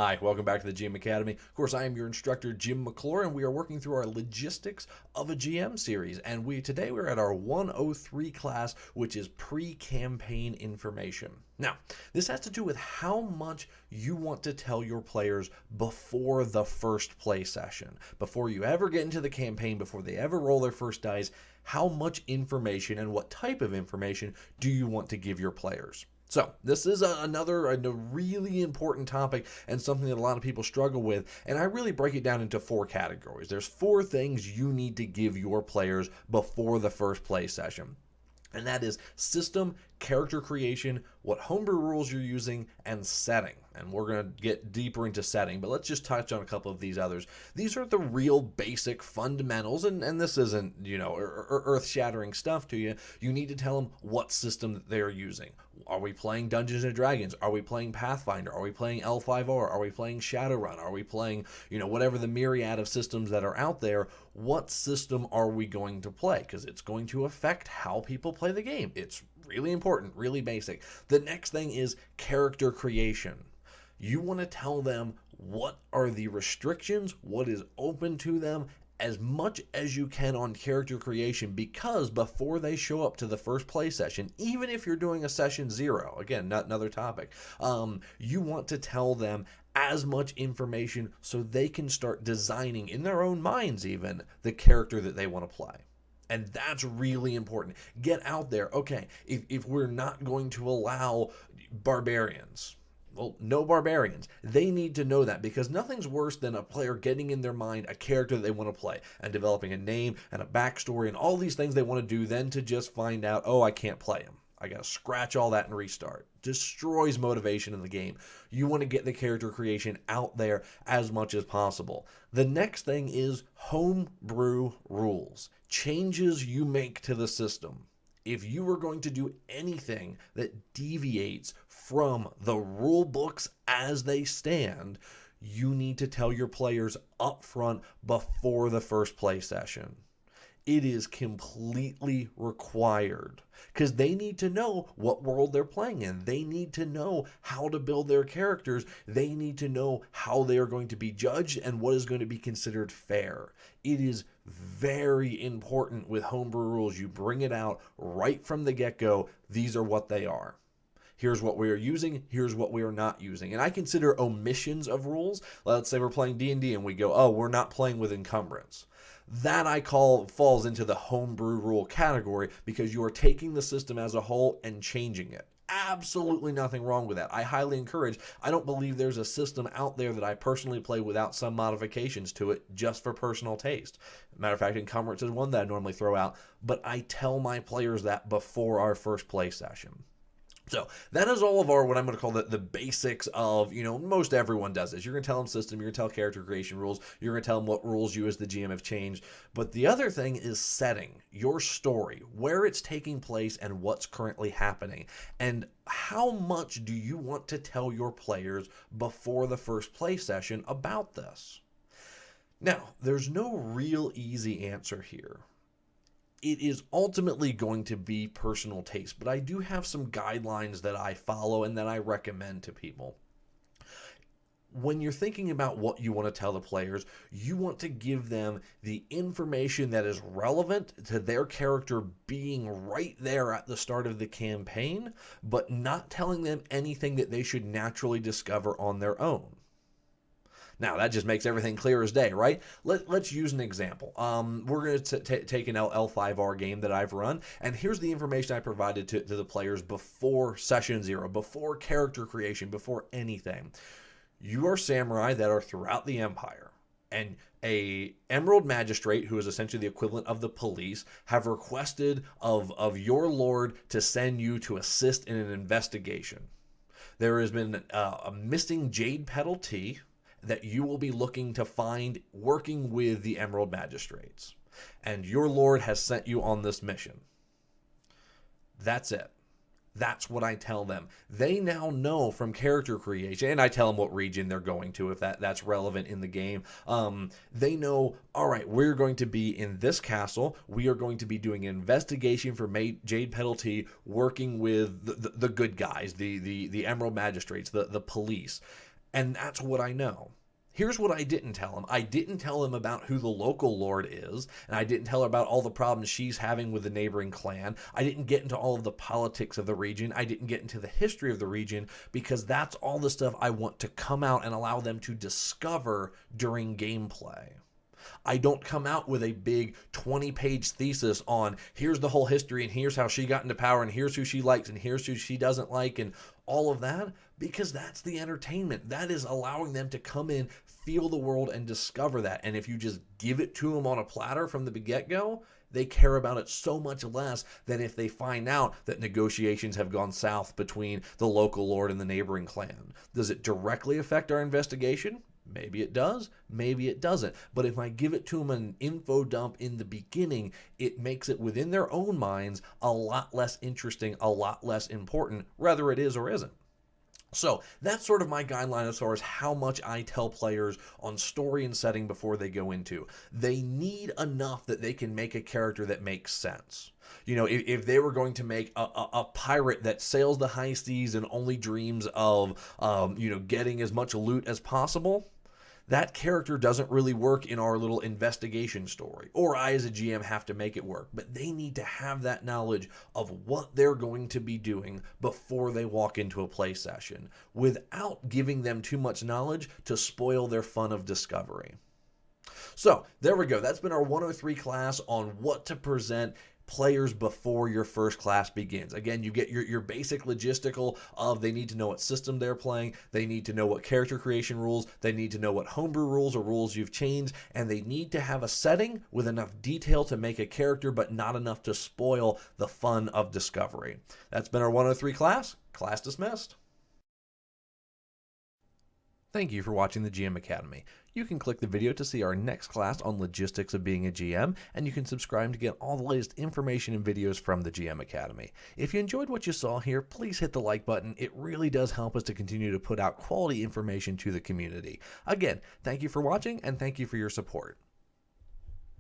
Hi, welcome back to the GM Academy. Of course, I am your instructor, Jim McClure, and we are working through our Logistics of a GM series. And today we're at our 103 class, which is pre-campaign information. Now, this has to do with how much you want to tell your players before the first play session. Before you ever get into the campaign, before they ever roll their first dice, how much information and what type of information do you want to give your players? So this is another really important topic and something that a lot of people struggle with. And I really break it down into 4 categories. There's 4 things you need to give your players before the first play session. And that is system, character creation, what homebrew rules you're using, and setting. And we're going to get deeper into setting, but let's just touch on a couple of these others. These are the real basic fundamentals, and this isn't, earth-shattering stuff to you. You need to tell them what system that they're using. Are we playing Dungeons & Dragons? Are we playing Pathfinder? Are we playing L5R? Are we playing Shadowrun? Are we playing, whatever the myriad of systems that are out there? What system are we going to play? Because it's going to affect how people play the game. It's really important, really basic. The next thing is character creation. You want to tell them what are the restrictions, what is open to them, as much as you can on character creation, because before they show up to the first play session, even if you're doing a session 0, again, not another topic, you want to tell them as much information so they can start designing in their own minds even the character that they want to play. And that's really important. Get out there. Okay, if we're not going to allow barbarians, well, no barbarians. They need to know that, because nothing's worse than a player getting in their mind a character that they want to play and developing a name and a backstory and all these things they want to do, then to just find out, oh, I can't play him. I got to scratch all that and restart. Destroys motivation in the game. You want to get the character creation out there as much as possible. The next thing is homebrew rules. Changes you make to the system. If you are going to do anything that deviates from the rule books as they stand, you need to tell your players up front before the first play session. It is completely required, because they need to know what world they're playing in. They need to know how to build their characters. They need to know how they are going to be judged and what is going to be considered fair. It is very important with homebrew rules. You bring it out right from the get-go. These are what they are. Here's what we are using, here's what we are not using. And I consider omissions of rules. Let's say we're playing D&D and we go, oh, we're not playing with encumbrance. That I call falls into the homebrew rule category, because you are taking the system as a whole and changing it. Absolutely nothing wrong with that. I highly encourage. I don't believe there's a system out there that I personally play without some modifications to it, just for personal taste. Matter of fact, encumbrance is one that I normally throw out, but I tell my players that before our first play session. So that is all of our, what I'm going to call the basics of, most everyone does this. You're going to tell them system, you're going to tell character creation rules, you're going to tell them what rules you as the GM have changed. But the other thing is setting, your story, where it's taking place and what's currently happening. And how much do you want to tell your players before the first play session about this? Now, there's no real easy answer here. It is ultimately going to be personal taste, but I do have some guidelines that I follow and that I recommend to people. When you're thinking about what you want to tell the players, you want to give them the information that is relevant to their character being right there at the start of the campaign, but not telling them anything that they should naturally discover on their own. Now, that just makes everything clear as day, right? Let's use an example. We're going to take an L5R game that I've run, and here's the information I provided to the players before session 0, before character creation, before anything. You are samurai that are throughout the Empire, and a Emerald Magistrate, who is essentially the equivalent of the police, have requested of your lord to send you to assist in an investigation. There has been a missing jade petal tea that you will be looking to find working with the Emerald Magistrates. And your lord has sent you on this mission. That's it. That's what I tell them. They now know from character creation, and I tell them what region they're going to if that's relevant in the game. They know, all right, we're going to be in this castle. We are going to be doing an investigation for Jade Petal Tea, working with the good guys, the Emerald Magistrates, the police. And that's what I know. Here's what I didn't tell him. I didn't tell him about who the local lord is, and I didn't tell her about all the problems she's having with the neighboring clan. I didn't get into all of the politics of the region. I didn't get into the history of the region, because that's all the stuff I want to come out and allow them to discover during gameplay. I don't come out with a big 20-page thesis on here's the whole history and here's how she got into power and here's who she likes and here's who she doesn't like and all of that, because that's the entertainment. That is allowing them to come in, feel the world, and discover that. And if you just give it to them on a platter from the get-go, they care about it so much less than if they find out that negotiations have gone south between the local lord and the neighboring clan. Does it directly affect our investigation? Maybe it does, maybe it doesn't. But if I give it to them an info dump in the beginning, it makes it within their own minds a lot less interesting, a lot less important, whether it is or isn't. So that's sort of my guideline as far as how much I tell players on story and setting before they go into. They need enough that they can make a character that makes sense. You know, if they were going to make a pirate that sails the high seas and only dreams of, getting as much loot as possible, that character doesn't really work in our little investigation story. Or I as a GM have to make it work. But they need to have that knowledge of what they're going to be doing before they walk into a play session, without giving them too much knowledge to spoil their fun of discovery. So there we go. That's been our 103 class on what to present players before your first class begins. Again, you get your basic logistical of they need to know what system they're playing, they need to know what character creation rules, they need to know what homebrew rules or rules you've changed, and they need to have a setting with enough detail to make a character but not enough to spoil the fun of discovery. That's been our 103 class. Class dismissed. Thank you for watching the GM Academy. You can click the video to see our next class on logistics of being a GM, and you can subscribe to get all the latest information and videos from the GM Academy. If you enjoyed what you saw here, please hit the like button. It really does help us to continue to put out quality information to the community. Again, thank you for watching, and thank you for your support.